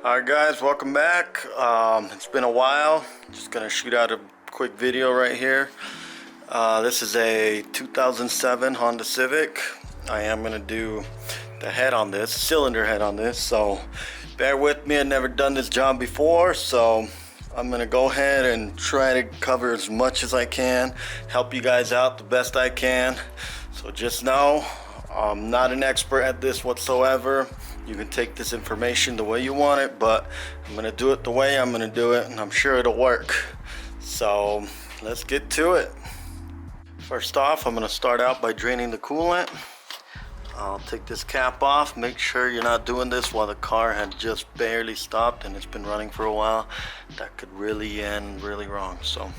Alright guys, welcome back. It's been a while. Just gonna shoot out a quick video right here. This is a 2007 Honda Civic. I am gonna do the head on this, cylinder head on this, so bear with me. I've never done this job before, so I'm gonna go ahead and try to cover as much as I can, help you guys out the best I can. So just know I'm not an expert at this whatsoever. You can take this information the way you want it, but I'm gonna do it the way I'm gonna do it, and I'm sure it'll work. So let's get to it. First off, I'm gonna start out by draining the coolant. I'll take this cap off. Make sure you're not doing this while the car had just barely stopped and it's been running for a while. That could really end really wrong. So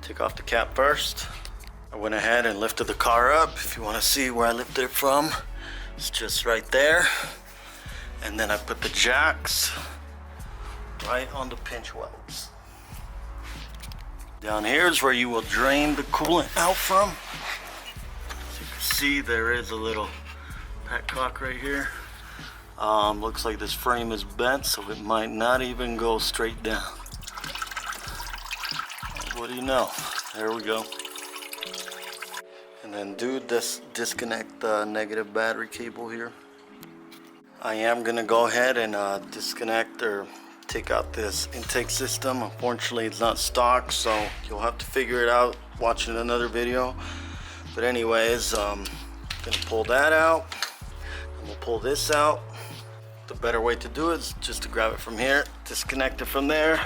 take off the cap first. I went ahead and lifted the car up. If you want to see where I lifted it from, it's just right there. And then I put the jacks right on the pinch welds. Down here is where you will drain the coolant out from. As you can see, there is a little petcock right here. Looks like this frame is bent, so it might not even go straight down. What do you know? There we go. And then disconnect the negative battery cable here. I am gonna go ahead and disconnect or take out this intake system. Unfortunately, it's not stock, so you'll have to figure it out watching another video. But anyways, gonna pull that out, and we'll pull this out. The better way to do it is just to grab it from here, disconnect it from there,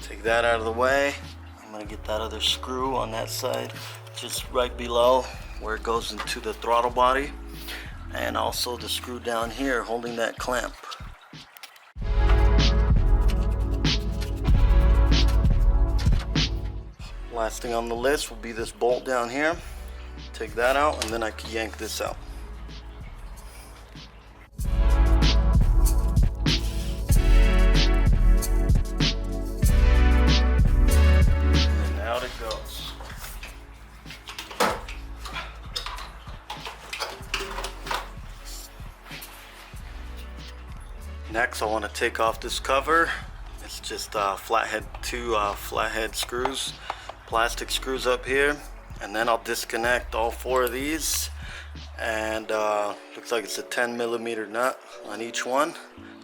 take that out of the way. I'm gonna get that other screw on that side, just right below where it goes into the throttle body. And also the screw down here holding that clamp. Last thing on the list will be this bolt down here. Take that out, and then I can yank this out. And out it goes. Next, I want to take off this cover. It's just two flathead screws, plastic screws up here, and then I'll disconnect all four of these. And looks like it's a 10mm nut on each one.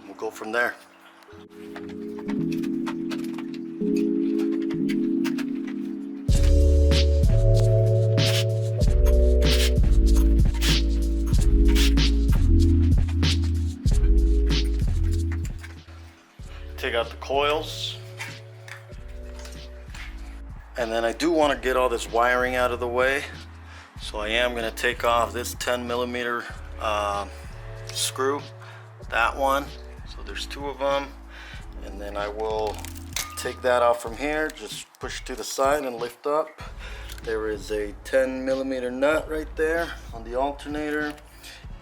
We'll go from there. Take out the coils, and then I do want to get all this wiring out of the way, so I am going to take off this 10mm screw, that one, so there's two of them, and then I will take that off from here, just push to the side and lift up. There is a 10mm nut right there on the alternator,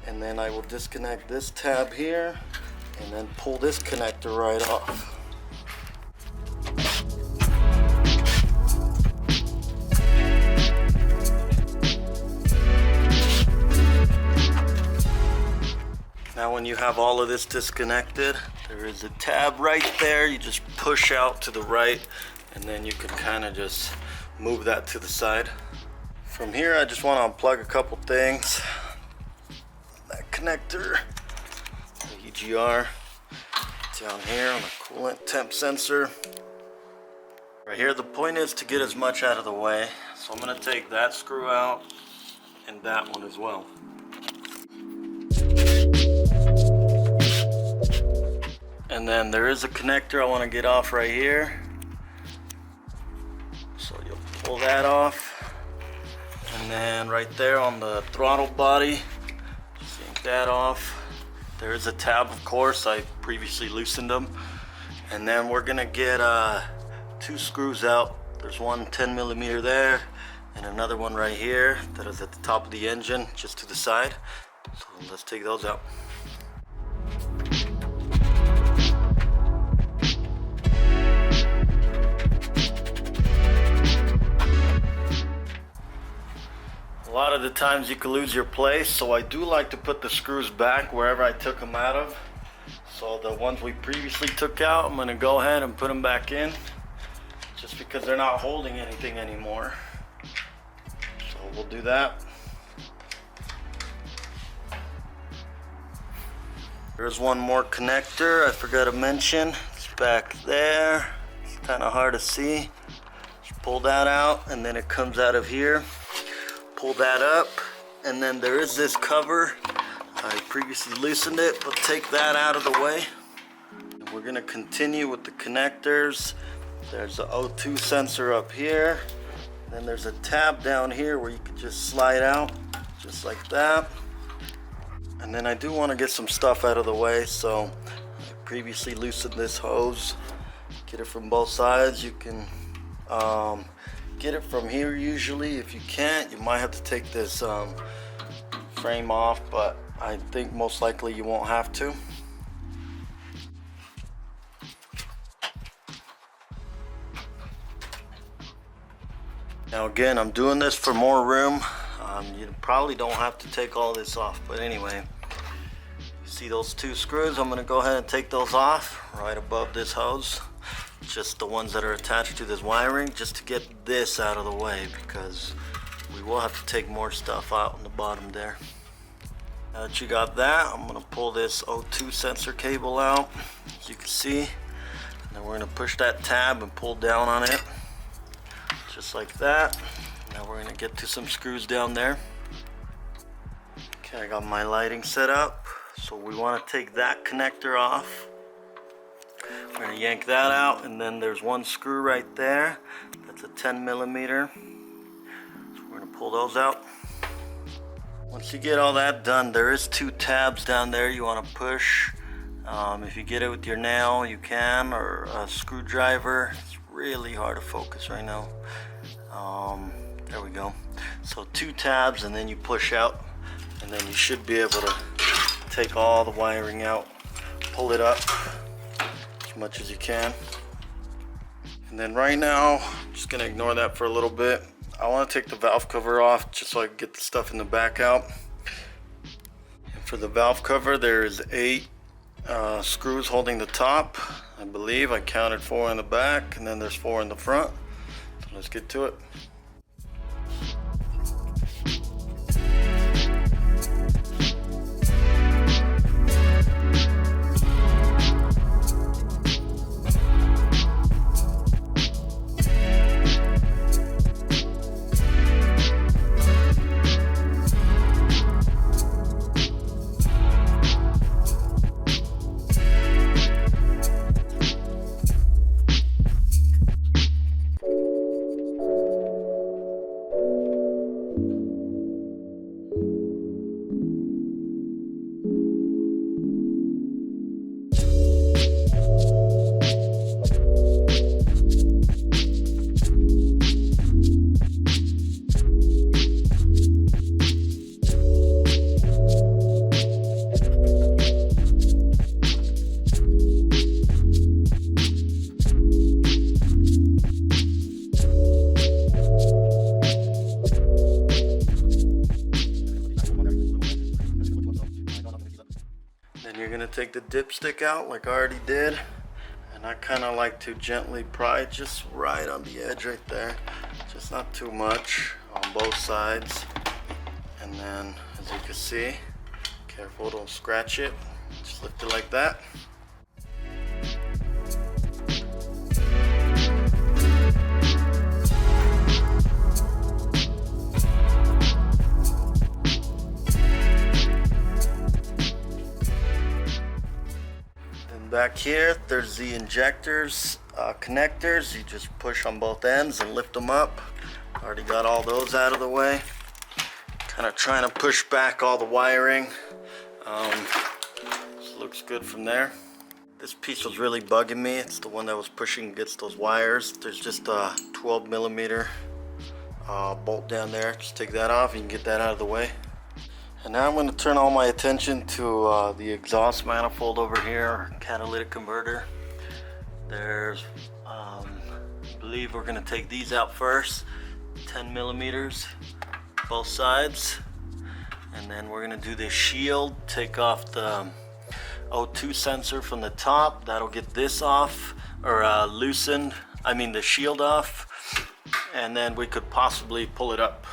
and then I will disconnect this tab here and then pull this connector right off. Now when you have all of this disconnected, there is a tab right there. You just push out to the right, and then you can kind of just move that to the side. From here, I just want to unplug a couple things. That connector, the EGR down here on the coolant temp sensor. Right here, the point is to get as much out of the way. So I'm going to take that screw out and that one as well. And then there is a connector I want to get off right here. So you'll pull that off. And then right there on the throttle body, just yank that off. There is a tab, of course. I previously loosened them. And then we're gonna get two screws out. There's one 10mm there, and another one right here that is at the top of the engine, just to the side. So let's take those out. A lot of the times you can lose your place, so I do like to put the screws back wherever I took them out of. So the ones we previously took out, I'm gonna go ahead and put them back in, just because they're not holding anything anymore. So we'll do that. There's one more connector I forgot to mention. It's back there. It's kind of hard to see. Just pull that out, and then it comes out of here. Pull that up, and then there is this cover. I previously loosened it, but take that out of the way. And we're gonna continue with the connectors. There's the O2 sensor up here. Then there's a tab down here where you can just slide out, just like that. And then I do want to get some stuff out of the way, so I previously loosened this hose. Get it from both sides. You can get it from here usually. If you can't, you might have to take this frame off, but I think most likely you won't have to. Now again, I'm doing this for more room. You probably don't have to take all this off, but anyway, you see those two screws? I'm going to go ahead and take those off right above this hose. Just the ones that are attached to this wiring, just to get this out of the way, because we will have to take more stuff out on the bottom there. Now that you got that, I'm going to pull this O2 sensor cable out, as you can see, and then we're going to push that tab and pull down on it, just like that. Now we're going to get to some screws down there. Okay, I got my lighting set up, so we want to take that connector off. We're going to yank that out, and then there's one screw right there. That's a 10mm. So we're going to pull those out. Once you get all that done, there is two tabs down there you want to push. If you get it with your nail, you can, or a screwdriver. It's really hard to focus right now. There we go. So two tabs, and then you push out, and then you should be able to take all the wiring out, pull it up as much as you can. And then right now, I'm just gonna ignore that for a little bit. I want to take the valve cover off just so I can get the stuff in the back out. And for the valve cover, there is 8 screws holding the top. I believe I counted 4 in the back, and then there's 4 in the front. So let's get to it. Take the dipstick out like I already did, and I kind of like to gently pry just right on the edge right there, just not too much on both sides. And then, as you can see, careful, don't scratch it, just lift it like that. Back here, there's the injectors, connectors. You just push on both ends and lift them up. Already got all those out of the way. Kind of trying to push back all the wiring. This looks good from there. This piece was really bugging me. It's the one that was pushing against those wires. There's just a 12mm bolt down there. Just take that off and you can get that out of the way. And now I'm going to turn all my attention to the exhaust manifold over here, catalytic converter. There's, I believe we're going to take these out first, 10mm, both sides. And then we're going to do this shield, take off the O2 sensor from the top. That'll get this off, or loosened, I mean the shield off, and then we could possibly pull it up.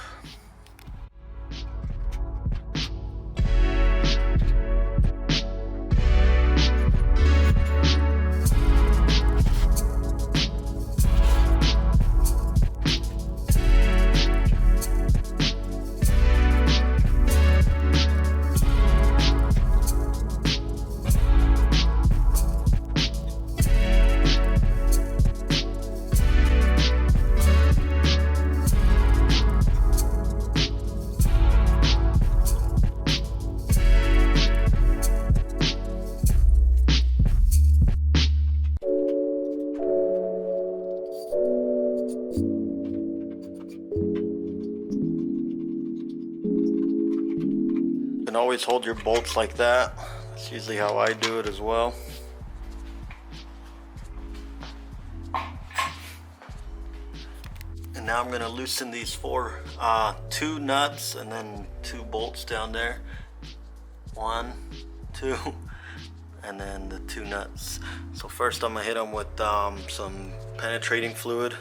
You can always hold your bolts like that. That's usually how I do it as well. And now I'm gonna loosen these two nuts and then 2 bolts down there. 1, 2, and then the 2 nuts. So first I'm gonna hit them with some penetrating fluid.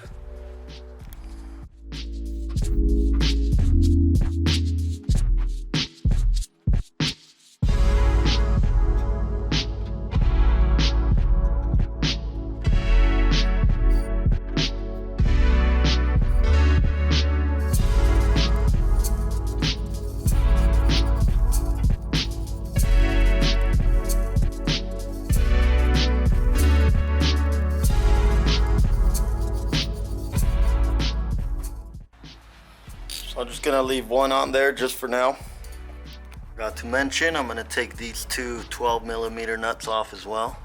I'm just gonna leave one on there just for now. Forgot to mention, I'm gonna take these 2 12mm nuts off as well.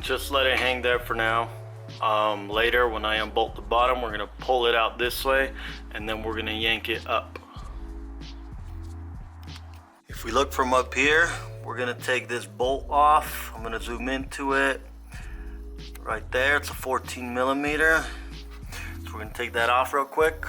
Just let it hang there for now. Later when I unbolt the bottom, we're gonna pull it out this way and then we're gonna yank it up. If we look from up here, we're gonna take this bolt off. I'm gonna zoom into it right there. It's a 14mm. So we're gonna take that off real quick.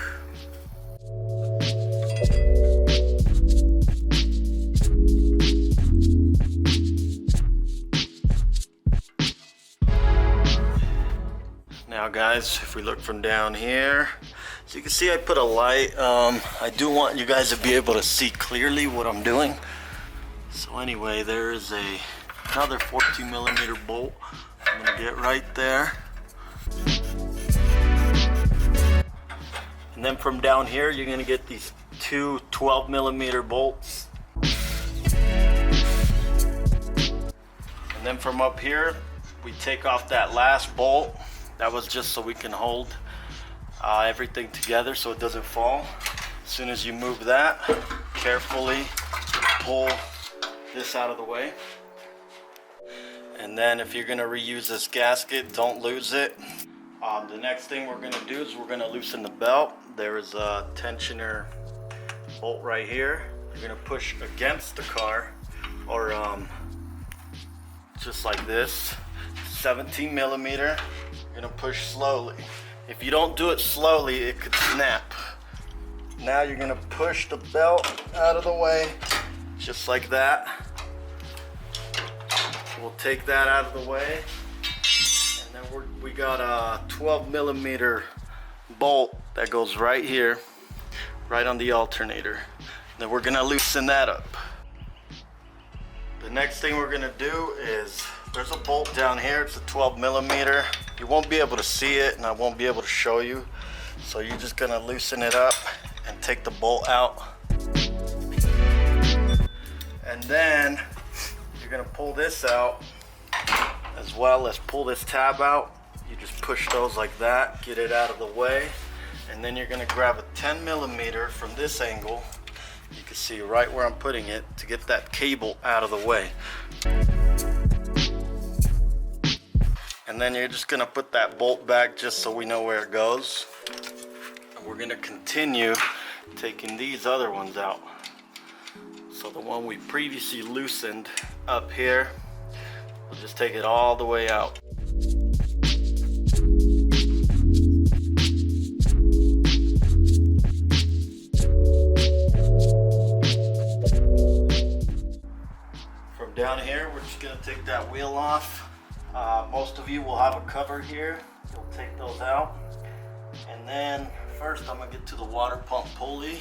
Now guys, if we look from down here, so you can see I put a light. I do want you guys to be able to see clearly what I'm doing. So anyway, there is another 14mm bolt. I'm gonna get right there. And then from down here, you're gonna get these 2 12mm bolts. And then from up here, we take off that last bolt. That was just so we can hold everything together so it doesn't fall. As soon as you move that, carefully pull this out of the way. And then if you're gonna reuse this gasket, don't lose it. The next thing we're gonna do is we're gonna loosen the belt. There is a tensioner bolt right here. You're gonna push against the car, or just like this. 17mm. You're gonna push slowly. If you don't do it slowly, it could snap. Now you're gonna push the belt out of the way, just like that. We'll take that out of the way, and then we got a 12mm bolt that goes right here, right on the alternator. Then we're gonna loosen that up. The next thing we're gonna do is, there's a bolt down here. It's a 12mm. You won't be able to see it, and I won't be able to show you. So you're just gonna loosen it up and take the bolt out. And then you're gonna pull this out as well as pull this tab out. You just push those like that, get it out of the way. And then you're gonna grab a 10mm from this angle. You can see right where I'm putting it to get that cable out of the way. And then you're just gonna put that bolt back just so we know where it goes. And we're gonna continue taking these other ones out. So the one we previously loosened up here, we'll just take it all the way out. From down here, we're just gonna take that wheel off. Most of you will have a cover here. You'll take those out. And then first I'm gonna get to the water pump pulley.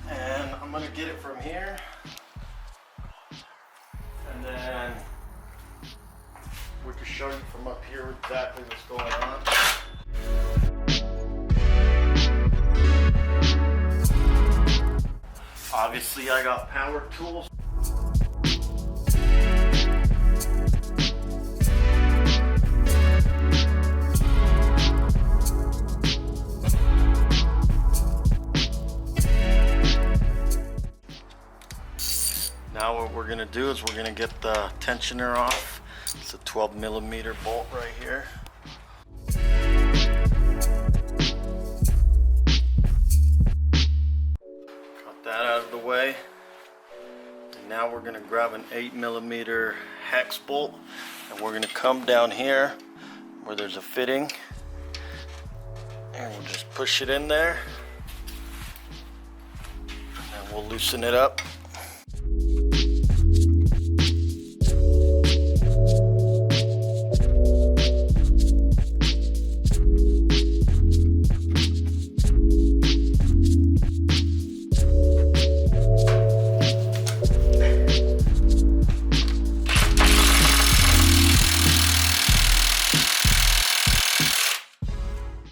And I'm gonna get it from here. And then we'll just show you from up here exactly what's going on. Obviously I got power tools. Now what we're going to do is we're going to get the tensioner off. It's a 12mm bolt right here. Got that out of the way. And now we're going to grab an 8mm hex bolt and we're going to come down here where there's a fitting and we'll just push it in there and we'll loosen it up.